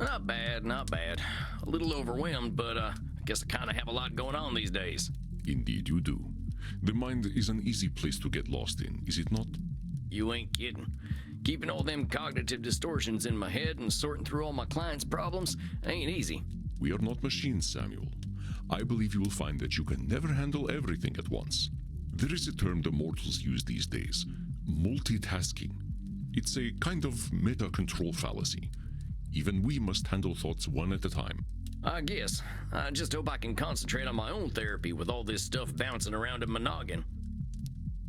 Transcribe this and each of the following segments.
Not bad, not bad. A little overwhelmed, but I guess I kind of have a lot going on these days. Indeed you do. The mind is an easy place to get lost in, is it not? You ain't kidding. Keeping all them cognitive distortions in my head and sorting through all my clients' problems ain't easy. We are not machines, Samuel. I believe you will find that you can never handle everything at once. There is a term the mortals use these days, multitasking. It's a kind of meta-control fallacy. Even we must handle thoughts one at a time. I guess. I just hope I can concentrate on my own therapy with all this stuff bouncing around in my noggin.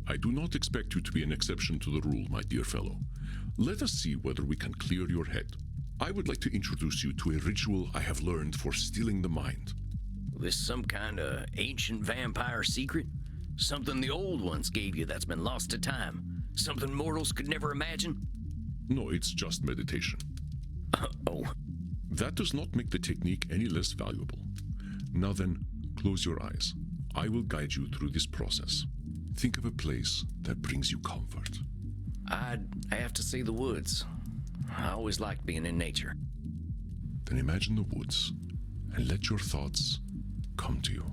I do not expect you to be an exception to the rule, my dear fellow. Let us see whether we can clear your head. I would like to introduce you to a ritual I have learned for stealing the mind. This some kind of ancient vampire secret? Something the old ones gave you that's been lost to time? Something mortals could never imagine? No, it's just meditation. Oh. That does not make the technique any less valuable. Now then, close your eyes. I will guide you through this process. Think of a place that brings you comfort. I'd have to say the woods. I always liked being in nature. Then imagine the woods and let your thoughts come to you.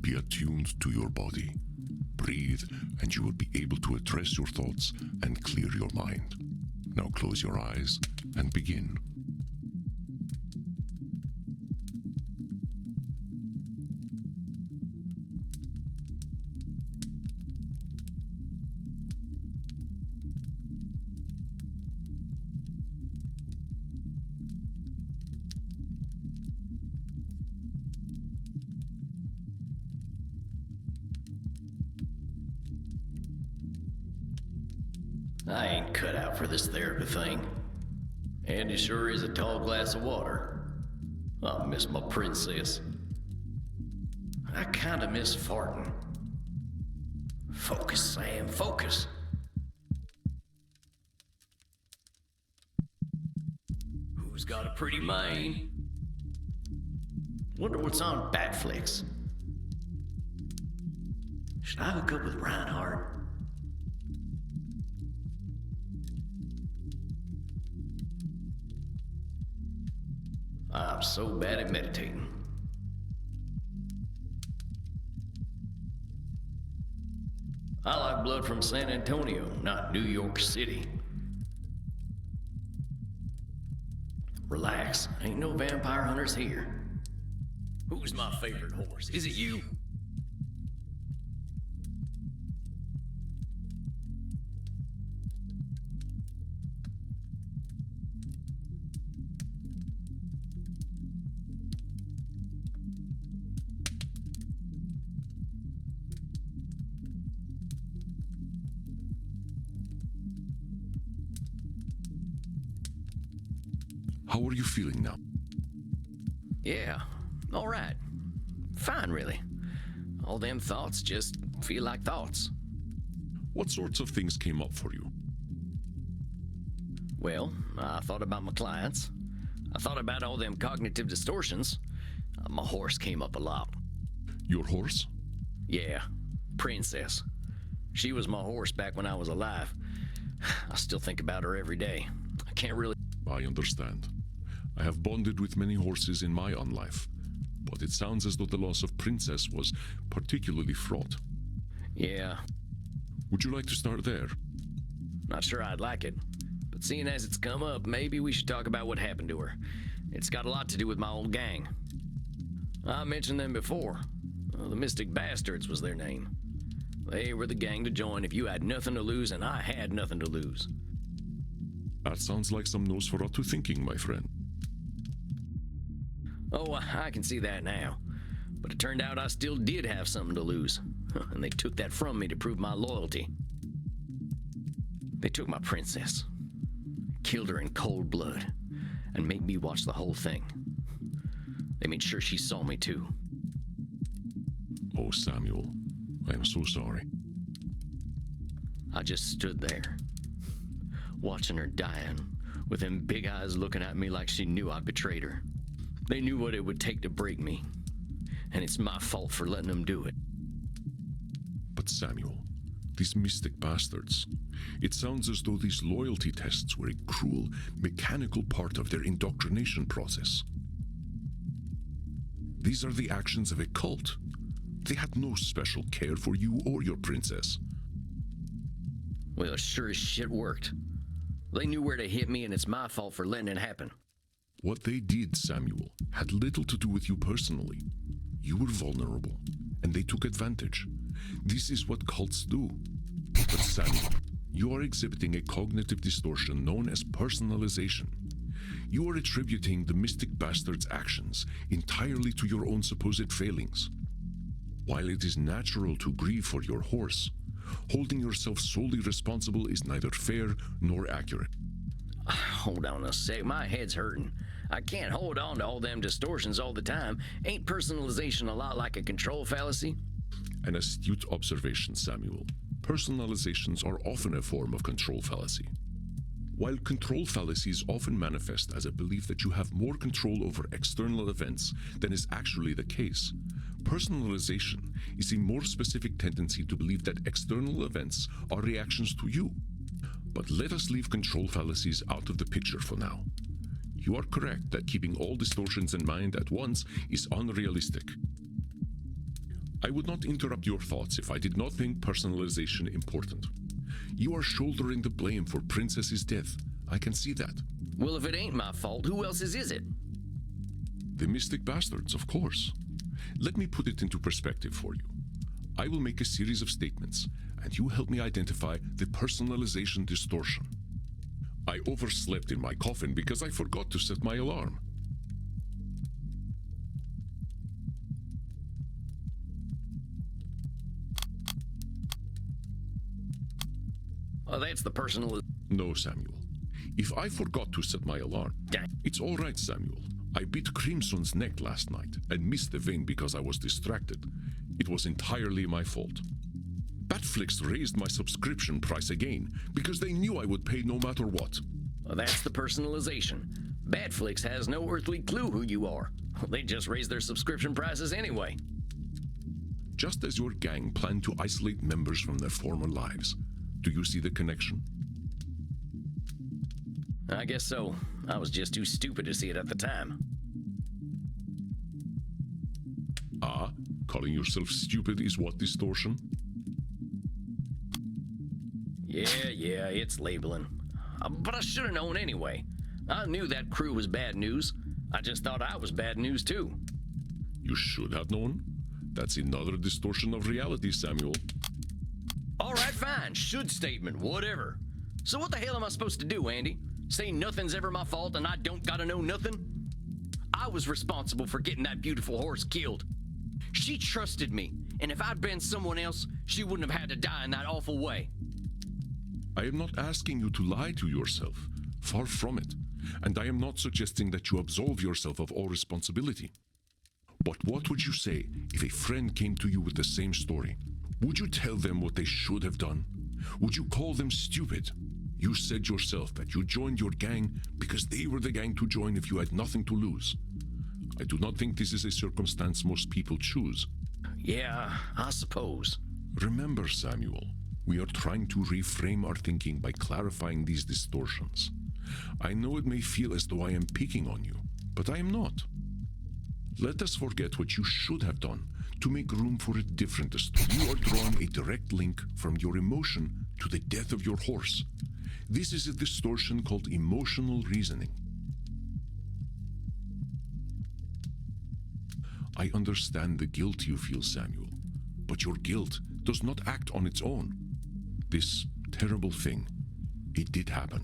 Be attuned to your body. Breathe and you will be able to address your thoughts and clear your mind. Now close your eyes and begin. I ain't cut out for this therapy thing. And it sure is a tall glass of water. I miss my princess. I kinda miss farting. Focus, Sam, focus. Who's got a pretty mane? Wonder what's on Batflix. Should I hook up with Reinhardt? I'm so bad at meditating. I like blood from San Antonio, not New York City. Relax, ain't no vampire hunters here. Who's my favorite horse? Is it you? How are you feeling now? Yeah, all right. Fine, really. All them thoughts just feel like thoughts. What sorts of things came up for you? Well, I thought about my clients. I thought about all them cognitive distortions. My horse came up a lot. Your horse? Yeah, Princess. She was my horse back when I was alive. I still think about her every day. I can't really... I understand. I have bonded with many horses in my own life, but it sounds as though the loss of Princess was particularly fraught. Yeah. Would you like to start there? Not sure I'd like it, but seeing as it's come up, maybe we should talk about what happened to her. It's got a lot to do with my old gang. I mentioned them before. The Mystic Bastards was their name. They were the gang to join if you had nothing to lose, and I had nothing to lose. That sounds like some Nosferatu thinking, my friend. Oh, I can see that now. But it turned out I still did have something to lose. And they took that from me to prove my loyalty. They took my princess, killed her in cold blood, and made me watch the whole thing. They made sure she saw me too. Oh, Samuel, I am so sorry. I just stood there, watching her dying, with them big eyes looking at me like she knew I betrayed her. They knew what it would take to break me, and it's my fault for letting them do it. But Samuel, these mystic bastards. It sounds as though these loyalty tests were a cruel, mechanical part of their indoctrination process. These are the actions of a cult. They had no special care for you or your princess. Well, it sure as shit worked. They knew where to hit me, and it's my fault for letting it happen. What they did, Samuel, had little to do with you personally. You were vulnerable, and they took advantage. This is what cults do. But Samuel, you are exhibiting a cognitive distortion known as personalization. You are attributing the mystic bastard's actions entirely to your own supposed failings. While it is natural to grieve for your horse, holding yourself solely responsible is neither fair nor accurate. Hold on a sec, my head's hurting. I can't hold on to all them distortions all the time. Ain't personalization a lot like a control fallacy? An astute observation, Samuel. Personalizations are often a form of control fallacy. While control fallacies often manifest as a belief that you have more control over external events than is actually the case, personalization is a more specific tendency to believe that external events are reactions to you. But let us leave control fallacies out of the picture for now. You are correct that keeping all distortions in mind at once is unrealistic. I would not interrupt your thoughts if I did not think personalization important. You are shouldering the blame for Princess's death. I can see that. Well, if it ain't my fault, who else's is it? The mystic bastards, of course. Let me put it into perspective for you. I will make a series of statements, and you help me identify the personalization distortion. I overslept in my coffin because I forgot to set my alarm. Oh, that's the personal... No, Samuel. If I forgot to set my alarm, it's all right, Samuel. I bit Crimson's neck last night and missed the vein because I was distracted. It was entirely my fault. Batflix raised my subscription price again because they knew I would pay no matter what. Well, that's the personalization. Batflix has no earthly clue who you are. They just raise their subscription prices anyway. Just as your gang planned to isolate members from their former lives. Do you see the connection? I guess so. I was just too stupid to see it at the time. Ah, calling yourself stupid is what distortion? Yeah, it's labeling. But I should have known anyway. I knew that crew was bad news. I just thought I was bad news too. You should have known. That's another distortion of reality, Samuel. All right, fine. Should statement, whatever. So what the hell am I supposed to do, Andy? Say nothing's ever my fault and I don't gotta know nothing? I was responsible for getting that beautiful horse killed. She trusted me, and if I'd been someone else, she wouldn't have had to die in that awful way. I am not asking you to lie to yourself. Far from it. And I am not suggesting that you absolve yourself of all responsibility. But what would you say if a friend came to you with the same story? Would you tell them what they should have done? Would you call them stupid? You said yourself that you joined your gang because they were the gang to join if you had nothing to lose. I do not think this is a circumstance most people choose. Yeah, I suppose. Remember, Samuel, we are trying to reframe our thinking by clarifying these distortions. I know it may feel as though I am picking on you, but I am not. Let us forget what you should have done to make room for a different distortion. You are drawing a direct link from your emotion to the death of your horse. This is a distortion called emotional reasoning. I understand the guilt you feel, Samuel, but your guilt does not act on its own. This terrible thing, it did happen,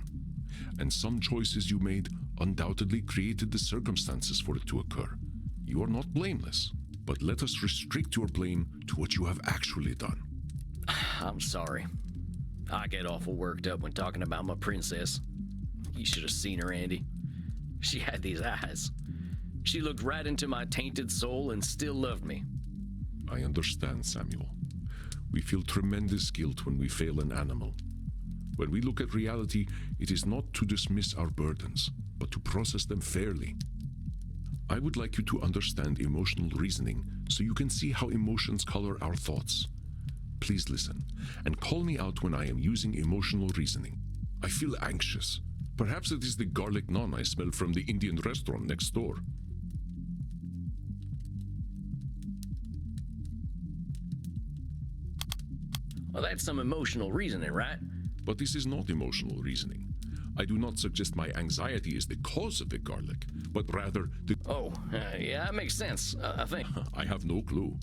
and some choices you made undoubtedly created the circumstances for it to occur. You are not blameless, but let us restrict your blame to what you have actually done. I'm sorry. I get awful worked up when talking about my princess. You should have seen her, Andy. She had these eyes. She looked right into my tainted soul and still loved me. I understand, Samuel. We feel tremendous guilt when we fail an animal. When we look at reality, it is not to dismiss our burdens, but to process them fairly. I would like you to understand emotional reasoning so you can see how emotions color our thoughts. Please listen, and call me out when I am using emotional reasoning. I feel anxious. Perhaps it is the garlic naan I smell from the Indian restaurant next door. Well, that's some emotional reasoning, right? But this is not emotional reasoning. I do not suggest my anxiety is the cause of the garlic, but rather the... Oh, yeah, that makes sense, I think. I have no clue.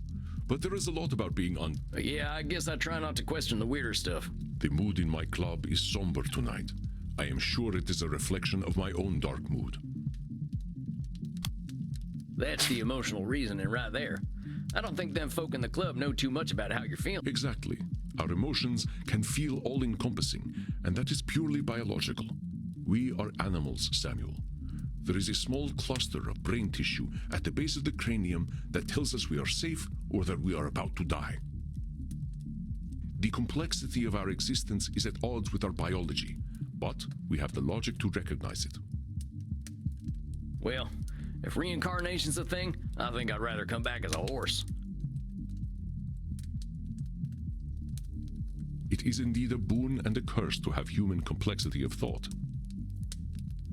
But there is a lot about being on... Yeah, I guess I try not to question the weirder stuff. The mood in my club is somber tonight. I am sure it is a reflection of my own dark mood. That's the emotional reasoning right there. I don't think them folk in the club know too much about how you're feeling. Exactly. Our emotions can feel all-encompassing, and that is purely biological. We are animals, Samuel. There is a small cluster of brain tissue at the base of the cranium that tells us we are safe or that we are about to die. The complexity of our existence is at odds with our biology, but we have the logic to recognize it. Well, if reincarnation's a thing, I think I'd rather come back as a horse. It is indeed a boon and a curse to have human complexity of thought.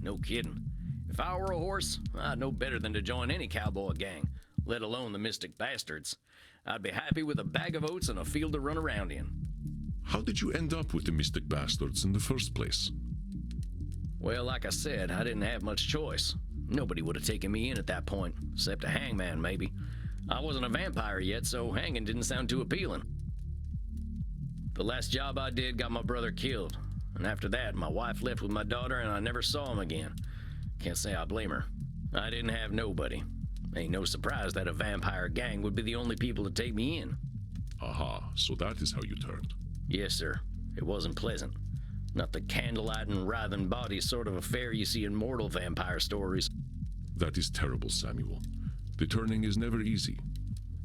No kidding. If I were a horse, I'd know better than to join any cowboy gang, let alone the Mystic Bastards. I'd be happy with a bag of oats and a field to run around in. How did you end up with the Mystic Bastards in the first place? Well, like I said, I didn't have much choice. Nobody would have taken me in at that point, except a hangman, maybe. I wasn't a vampire yet, so hanging didn't sound too appealing. The last job I did got my brother killed, and after that, my wife left with my daughter and I never saw him again. Can't say I blame her. I didn't have nobody. Ain't no surprise that a vampire gang would be the only people to take me in. Aha, so that is how you turned. Yes, sir. It wasn't pleasant. Not the candlelight and writhing body sort of affair you see in mortal vampire stories. That is terrible, Samuel. The turning is never easy.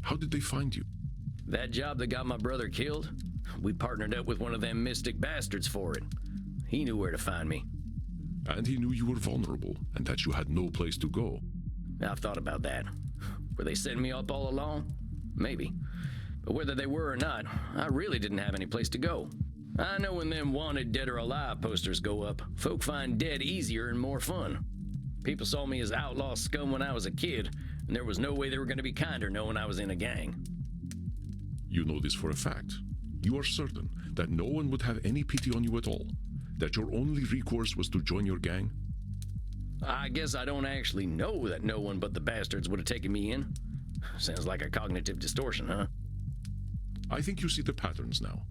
How did they find you? That job that got my brother killed? We partnered up with one of them Mystic Bastards for it. He knew where to find me. And he knew you were vulnerable and that you had no place to go. I've thought about that. Were they setting me up all along? Maybe. But whether they were or not, I really didn't have any place to go. I know when them wanted dead or alive posters go up, folk find dead easier and more fun. People saw me as outlaw scum when I was a kid, and there was no way they were going to be kinder knowing I was in a gang. You know this for a fact. You are certain that no one would have any pity on you at all, that your only recourse was to join your gang? I guess I don't actually know that no one but the bastards would have taken me in. Sounds like a cognitive distortion, huh? I think you see the patterns now.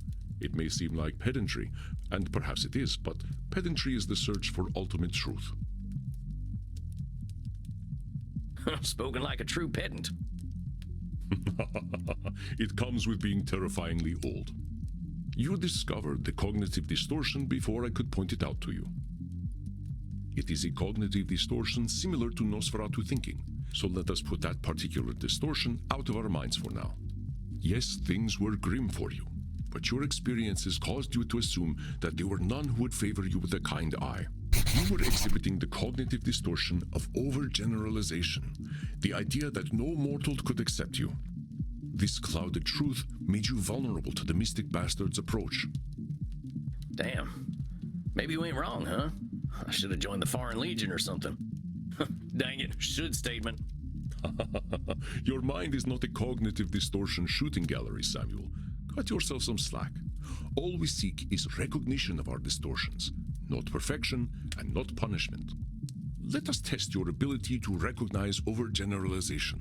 It may seem like pedantry, and perhaps it is, but pedantry is the search for ultimate truth. Spoken like a true pedant. It comes with being terrifyingly old. You discovered the cognitive distortion before I could point it out to you. It is a cognitive distortion similar to Nosferatu thinking, so let us put that particular distortion out of our minds for now. Yes, things were grim for you, but your experiences caused you to assume that there were none who would favor you with a kind eye. You were exhibiting the cognitive distortion of overgeneralization, the idea that no mortal could accept you. This clouded truth made you vulnerable to the Mystic Bastard's approach. Damn. Maybe you ain't wrong, huh? I should have joined the Foreign Legion or something. Dang it, should statement. Your mind is not a cognitive distortion shooting gallery, Samuel. Cut yourself some slack. All we seek is recognition of our distortions, not perfection and not punishment. Let us test your ability to recognize overgeneralization.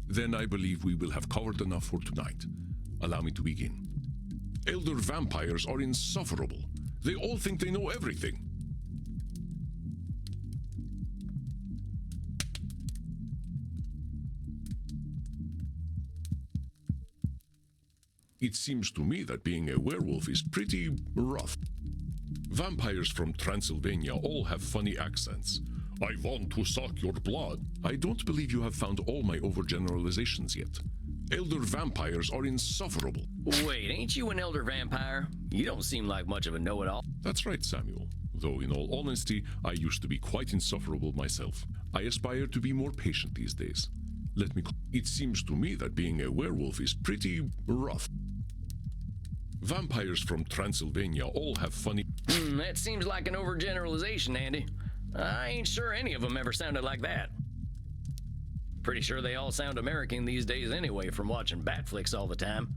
Then I believe we will have covered enough for tonight. Allow me to begin. Elder vampires are insufferable. They all think they know everything. It seems to me that being a werewolf is pretty rough. Vampires from Transylvania all have funny accents. I want to suck your blood. I don't believe you have found all my overgeneralizations yet. Elder vampires are insufferable. Wait, ain't you an elder vampire? You don't seem like much of a know-it-all. That's right, Samuel. Though in all honesty, I used to be quite insufferable myself. I aspire to be more patient these days. It seems to me that being a werewolf is pretty rough. Vampires from Transylvania all have funny... That seems like an overgeneralization, Andy. I ain't sure any of them ever sounded like that. Pretty sure they all sound American these days anyway from watching bat flicks all the time.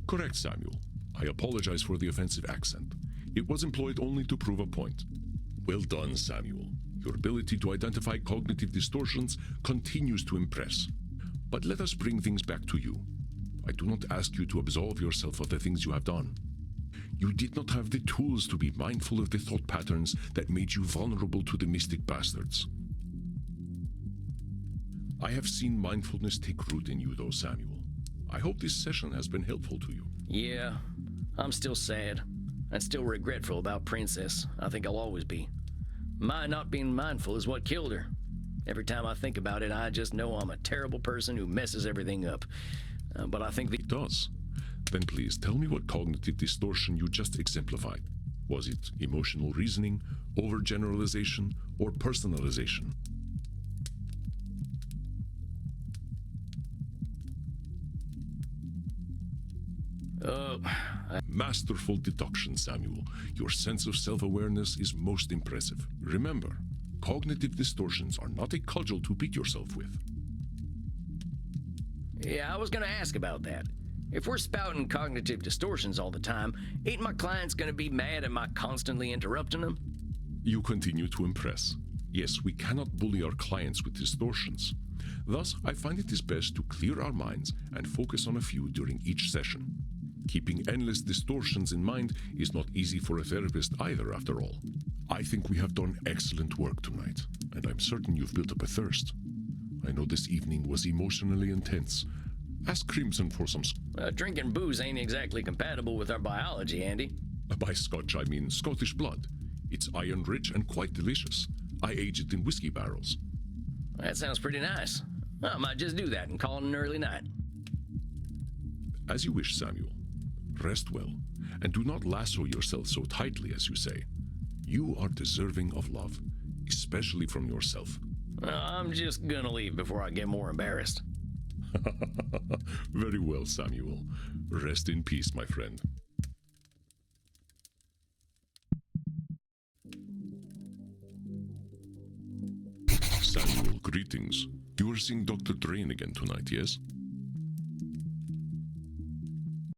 Correct, Samuel. I apologize for the offensive accent. It was employed only to prove a point. Well done, Samuel. Your ability to identify cognitive distortions continues to impress. But let us bring things back to you. I do not ask you to absolve yourself of the things you have done. You did not have the tools to be mindful of the thought patterns that made you vulnerable to the mystic bastards. I have seen mindfulness take root in you, though, Samuel. I hope this session has been helpful to you. Yeah, I'm still sad. And still regretful about Princess. I think I'll always be. My not being mindful is what killed her. Every time I think about it, I just know I'm a terrible person who messes everything up. But I think It does. Then please tell me what cognitive distortion you just exemplified. Was it emotional reasoning, overgeneralization, or personalization? Masterful deduction, Samuel. Your sense of self-awareness is most impressive. Remember, cognitive distortions are not a cudgel to beat yourself with. Yeah, I was gonna ask about that. If we're spouting cognitive distortions all the time, ain't my clients gonna be mad at my constantly interrupting them? You continue to impress. Yes, we cannot bully our clients with distortions. Thus, I find it is best to clear our minds and focus on a few during each session. Keeping endless distortions in mind is not easy for a therapist either, after all. I think we have done excellent work tonight, and I'm certain you've built up a thirst. I know this evening was emotionally intense. Ask Crimson for some... Drinking booze ain't exactly compatible with our biology, Andy. By Scotch, I mean Scottish blood. It's iron-rich and quite delicious. I age it in whiskey barrels. That sounds pretty nice. I might just do that and call it an early night. As you wish, Samuel. Rest well, and do not lasso yourself so tightly, as you say. You are deserving of love, especially from yourself. I'm just gonna leave before I get more embarrassed. Very well, Samuel. Rest in peace, my friend. Samuel, greetings. You are seeing Dr. Drain again tonight, yes?